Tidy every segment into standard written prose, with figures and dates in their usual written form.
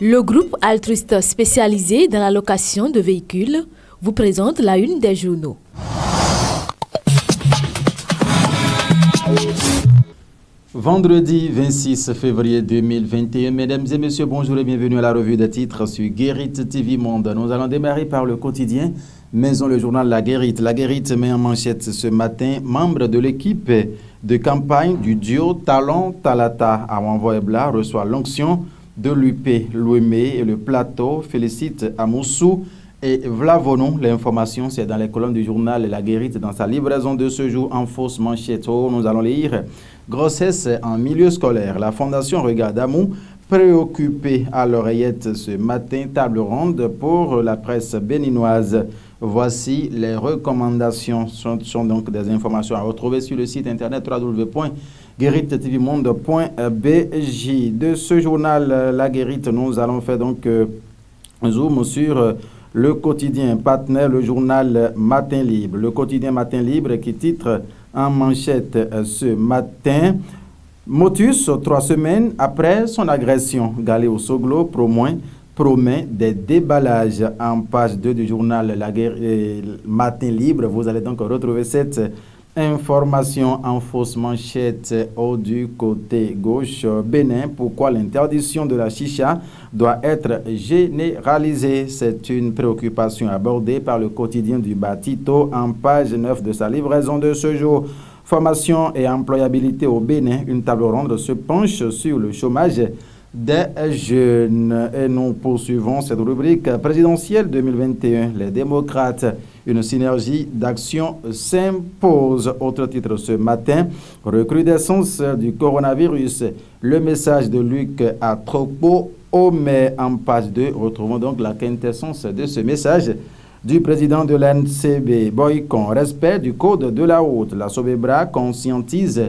Le groupe altruiste spécialisé dans la location de véhicules vous présente la une des journaux. Vendredi 26 février 2021, mesdames et messieurs, bonjour et bienvenue à la revue des titres sur Guérite TV Monde. Nous allons démarrer par le quotidien Maison, le journal La Guérite. La Guérite met en manchette ce matin, membre de l'équipe de campagne du duo Talon-Talata à Wanvoebla reçoit l'onction de l'UP. L'Ouémé et le plateau félicitent Amoussou et Vlavonou. L'information, c'est dans les colonnes du journal La Guérite dans sa livraison de ce jour en fausse manchette. Nous allons lire grossesse en milieu scolaire. La Fondation Regard d'Amou préoccupée à l'oreillette ce matin. Table ronde pour la presse béninoise. Voici les recommandations. Ce sont donc des informations à retrouver sur le site internet www.guerittevmonde.bj. De ce journal La Guérite, nous allons faire donc zoom sur le quotidien partenaire, le journal Matin Libre. Le quotidien Matin Libre qui titre en manchette ce matin: Motus, 3 semaines après son agression. Galéo Soglo promet des déballages. En page 2 du journal Matin Libre, vous allez donc retrouver cette information en fausse manchette du côté gauche. Bénin, pourquoi l'interdiction de la chicha doit être généralisée? C'est une préoccupation abordée par le quotidien du Batito en page 9 de sa livraison de ce jour. Formation et employabilité au Bénin, une table ronde se penche sur le chômage des jeunes. Et nous poursuivons cette rubrique présidentielle 2021. Les démocrates, une synergie d'action s'impose. Autre titre ce matin: recrudescence du coronavirus. Le message de Luc à Tropo Omer. En page 2, retrouvons donc la quintessence de ce message du président de l'NCB. Boycon, respect du code de la route. La Sobebra conscientise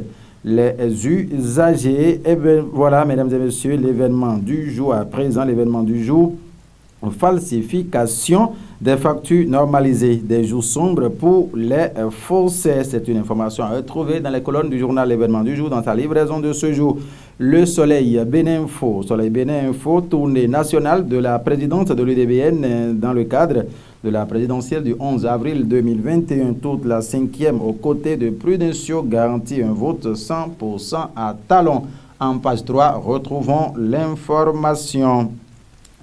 les usagers. Et bien voilà, mesdames et messieurs, l'événement du jour à présent. L'événement du jour: falsification des factures normalisées, des jours sombres pour les faussaires. C'est une information à retrouver dans les colonnes du journal L'événement du jour dans sa livraison de ce jour. Le Soleil Bénin Info. Soleil Bénin Info, tournée nationale de la présidente de l'UDBN dans le cadre de la présidentielle du 11 avril 2021. Toute la 5e aux côtés de Prudencio garantit un vote 100% à Talon. En page 3, retrouvons l'information.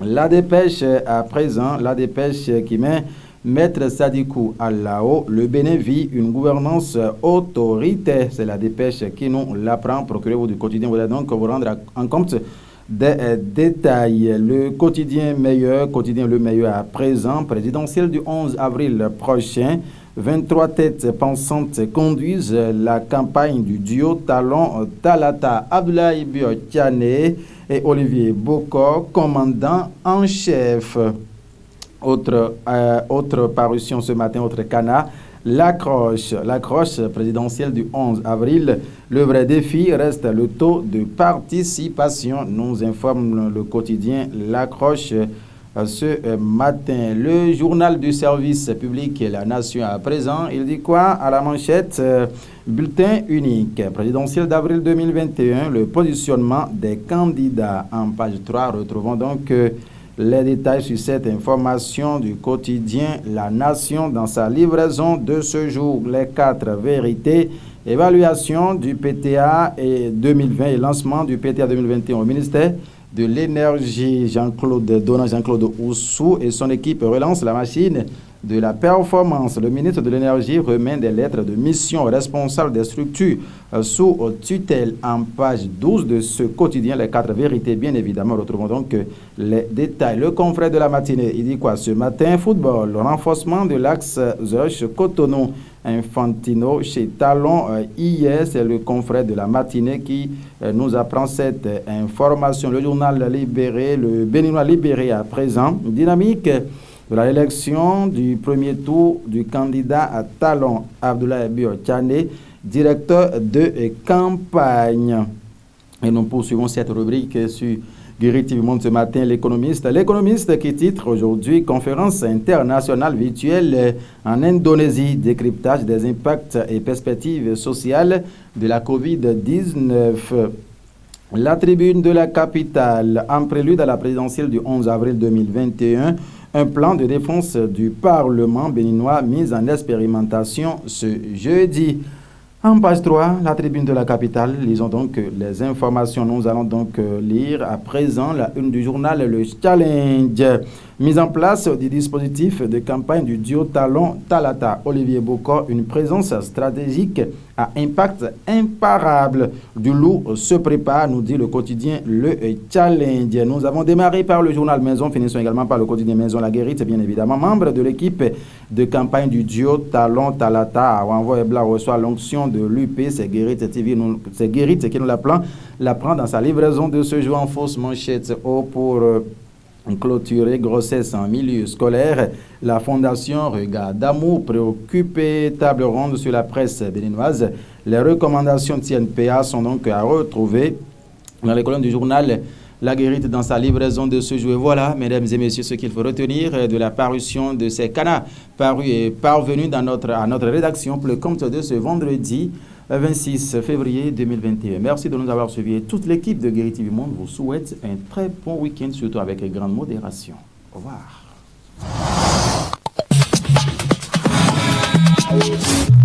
La dépêche à présent, la dépêche qui met Maître Sadikou Alao. Le Bénin vit une gouvernance autoritaire. C'est la dépêche qui nous l'apprend. Procurez-vous du quotidien, vous allez donc vous rendre en compte des détails. Le quotidien Le Meilleur à présent, présidentielle du 11 avril prochain. 23 têtes pensantes conduisent la campagne du duo Talon-Talata. Abdoulaye Biotiane et Olivier Bokor, commandant en chef. Autre parution ce matin, autre canard. L'accroche présidentielle du 11 avril. Le vrai défi reste le taux de participation, nous informe le quotidien L'accroche ce matin. Le journal du service public et La Nation à présent, il dit quoi à la manchette? Bulletin unique présidentiel d'avril 2021, le positionnement des candidats. En page 3, retrouvons donc les détails sur cette information du quotidien La Nation dans sa livraison de ce jour. Les 4 vérités: évaluation du PTA et 2020 et lancement du PTA 2021 au ministère de l'Énergie. Jean-Claude Oussou et son équipe relancent la machine de la performance. Le ministre de l'Énergie remet des lettres de mission aux responsables des structures sous tutelle. En page 12 de ce quotidien, les 4 vérités, bien évidemment. Retrouvons donc les détails. Le confrère de la matinée, il dit quoi ce matin? Football, renforcement de l'axe Zurich-Cotonou. Infantino chez Talon hier, c'est le confrère de la matinée qui nous apprend cette information. Le journal Libéré, le Béninois Libéré à présent, dynamique de l'élection du premier tour du candidat à Talon, Abdoulaye Biotiane, directeur de campagne. Et nous poursuivons cette rubrique sur Guérite TV Monde ce matin, l'économiste. L'économiste qui titre aujourd'hui conférence internationale virtuelle en Indonésie, décryptage des impacts et perspectives sociales de la COVID-19. La tribune de la capitale, en prélude à la présidentielle du 11 avril 2021, un plan de défense du Parlement béninois mis en expérimentation ce jeudi. En page 3, la tribune de la capitale, lisons donc les informations. Nous allons donc lire à présent la une du journal Le Challenge. Mise en place du dispositif de campagne du duo Talon-Talata. Olivier Bocor, une présence stratégique à impact imparable. Du loup se prépare, nous dit le quotidien Le Challenge. Nous avons démarré par le journal Maison, finissons également par le quotidien Maison La Guérite, bien évidemment. Membre de l'équipe de campagne du duo Talon-Talata, à Wanvo Ebla reçoit l'onction de l'UP, c'est Guérite qui nous l'apprend dans sa livraison de ce jour en fausse manchette. Pour clôturer grossesse en milieu scolaire, la fondation Regard d'amour préoccupée, table ronde sur la presse béninoise. Les recommandations de CNPA sont donc à retrouver dans les colonnes du journal La Guérite dans sa livraison de ce jour. Et voilà, mesdames et messieurs, ce qu'il faut retenir de la parution de ces canards parus et parvenus à notre rédaction pour le compte de ce vendredi 26 février 2021. Merci de nous avoir suivis. Toute l'équipe de Guéri TV Monde vous souhaite un très bon week-end, surtout avec grande modération. Au revoir.